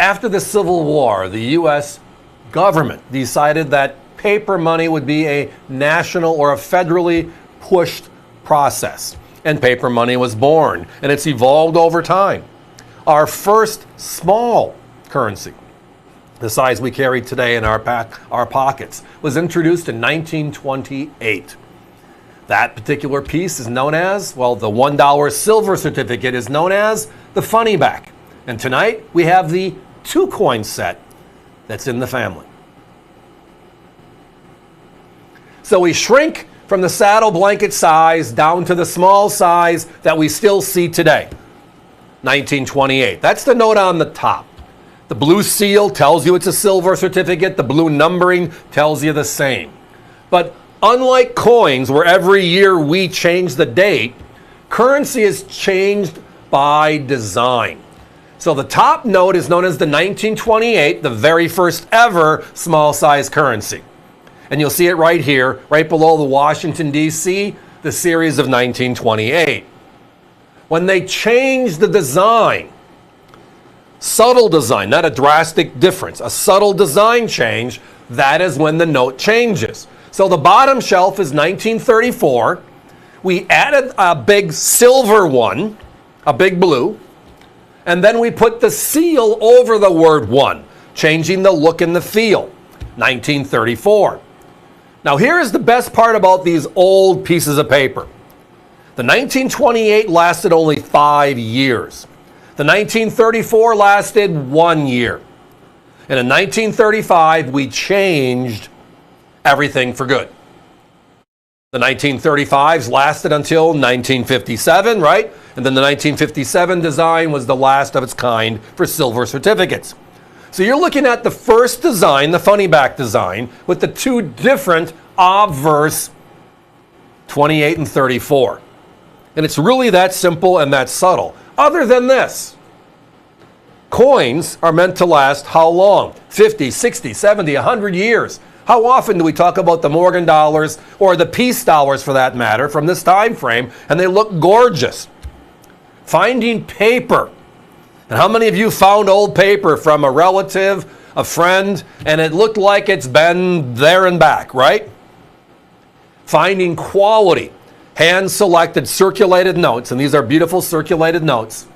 After the Civil War, the U.S. government decided that paper money would be a national or a federally pushed process. And paper money was born, and it's evolved over time. Our first small currency, the size we carry today in our pockets, was introduced in 1928. That particular piece is known as, well, the $1 silver certificate is known as the funny back. And tonight we have the 2-coin set that's in the family. So we shrink from the saddle blanket size down to the small size that we still see today, 1928. That's the note on the top. The blue seal tells you it's a silver certificate. The blue numbering tells you the same. But unlike coins, where every year we change the date, currency is changed by design. So the top note is known as the 1928, the very first ever small size currency. And you'll see it right here, right below the Washington, D.C., the series of 1928. When they changed the design, subtle design, not a drastic difference, a subtle design change, that is when the note changes. So the bottom shelf is 1934. We added a big silver one, a big blue, and then we put the seal over the word one, changing the look and the feel, 1934. Now here's the best part about these old pieces of paper. The 1928 lasted only 5 years. The 1934 lasted 1 year. And in 1935, we changed everything for good. The 1935s lasted until 1957, right? And then the 1957 design was the last of its kind for silver certificates. So you're looking at the first design, the funny back design, with the two different obverse 28 and 34. And it's really that simple and that subtle. Other than this, coins are meant to last how long? 50, 60, 70, 100 years. How often do we talk about the Morgan dollars or the peace dollars for that matter from this time frame, and they look gorgeous? Finding paper. And how many of you found old paper from a relative, a friend, and it looked like it's been there and back, right? Finding quality, hand-selected circulated notes, and these are beautiful circulated notes,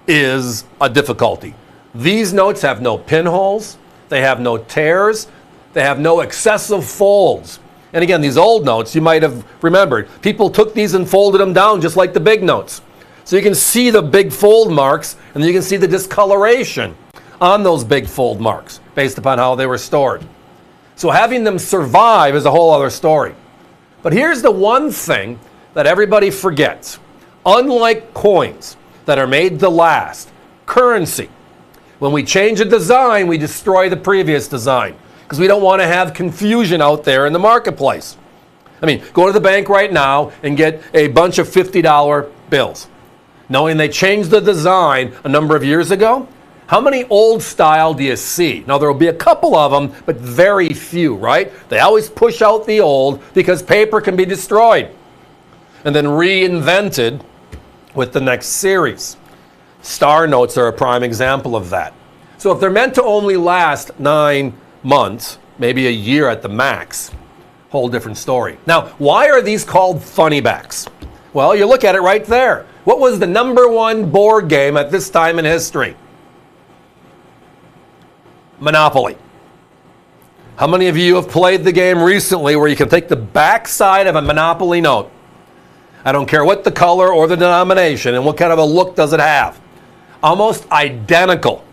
is a difficulty. These notes have no pinholes, they have no tears, they have no excessive folds. And again, these old notes, you might have remembered, people took these and folded them down just like the big notes. So you can see the big fold marks, and you can see the discoloration on those big fold marks based upon how they were stored. So having them survive is a whole other story. But here's the one thing that everybody forgets. Unlike coins that are made to last, currency, when we change a design, we destroy the previous design because we don't want to have confusion out there in the marketplace. I mean, go to the bank right now and get a bunch of $50 bills, knowing they changed the design a number of years ago. How many old style do you see? Now, there will be a couple of them, but very few, right? They always push out the old because paper can be destroyed and then reinvented with the next series. Star notes are a prime example of that. So if they're meant to only last 9 months, maybe a year at the max, whole different story. Now, why are these called funny backs? Well, you look at it right there. What was the #1 board game at this time in history? Monopoly. How many of you have played the game recently where you can take the back side of a Monopoly note? I don't care what the color or the denomination and what kind of a look does it have. Almost identical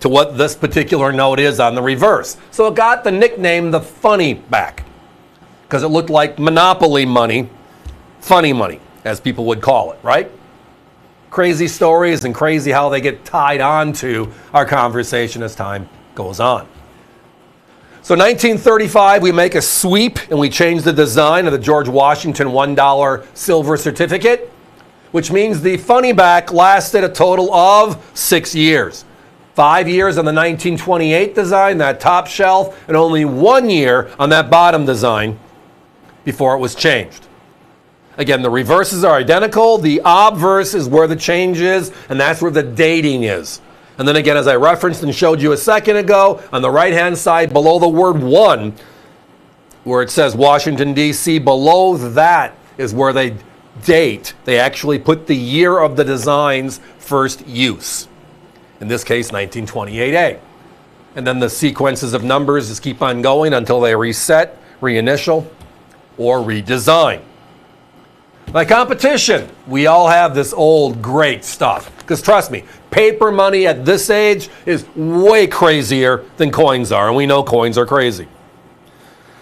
to what this particular note is on the reverse. So it got the nickname the funny back because it looked like Monopoly money, funny money, as people would call it, right? Crazy stories and crazy how they get tied on to our conversation as time goes on. So 1935, we make a sweep and we change the design of the George Washington $1 silver certificate, which means the funny back lasted a total of 6 years. 5 years on the 1928 design, that top shelf, and only 1 year on that bottom design before it was changed. Again, the reverses are identical. The obverse is where the change is, and that's where the dating is. And then again, as I referenced and showed you a second ago, on the right-hand side below the word 1, where it says Washington, D.C., below that is where they date. They actually put the year of the design's first use. In this case, 1928A. And then the sequences of numbers just keep on going until they reset, reinitial, or redesign. My competition, we all have this old great stuff. Because trust me, paper money at this age is way crazier than coins are, and we know coins are crazy.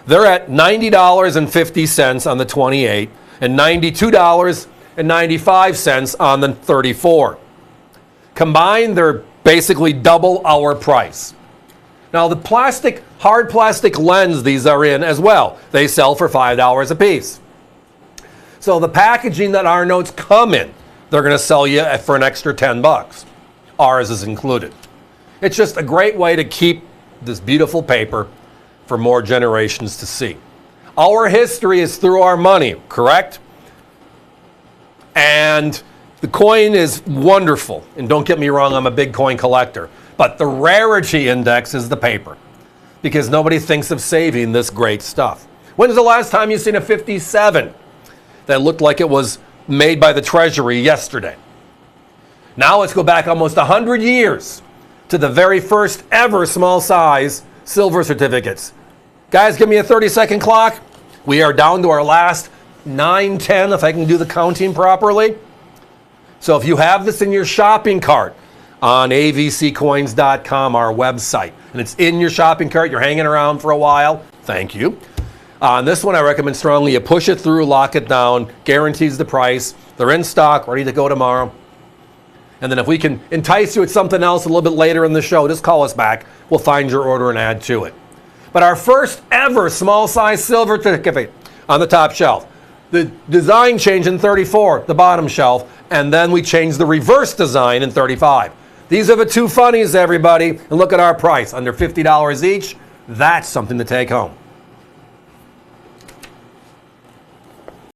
They're at $90.50 on the 28 and $92.95 on the 34. Combined, they're basically double our price. Now, the hard plastic lens these are in as well, they sell for $5 a piece. So the packaging that our notes come in, they're going to sell you for an extra $10. Ours is included. It's just a great way to keep this beautiful paper for more generations to see. Our history is through our money, correct? And the coin is wonderful. And don't get me wrong, I'm a big coin collector. But the rarity index is the paper, because nobody thinks of saving this great stuff. When's the last time you've seen a 57 that looked like it was made by the Treasury yesterday? Now let's go back almost 100 years to the very first ever small size silver certificates. Guys, give me a 30-second clock. We are down to our last 9, 10, if I can do the counting properly. So if you have this in your shopping cart on avccoins.com, our website, and it's in your shopping cart, you're hanging around for a while, thank you. On this one, I recommend strongly you push it through, lock it down, guarantees the price. They're in stock, ready to go tomorrow. And then if we can entice you with something else a little bit later in the show, just call us back. We'll find your order and add to it. But our first ever small size silver certificate on the top shelf. The design changed in 34, the bottom shelf, and then we changed the reverse design in 35. These are the two funnies, everybody. And look at our price, under $50 each. That's something to take home.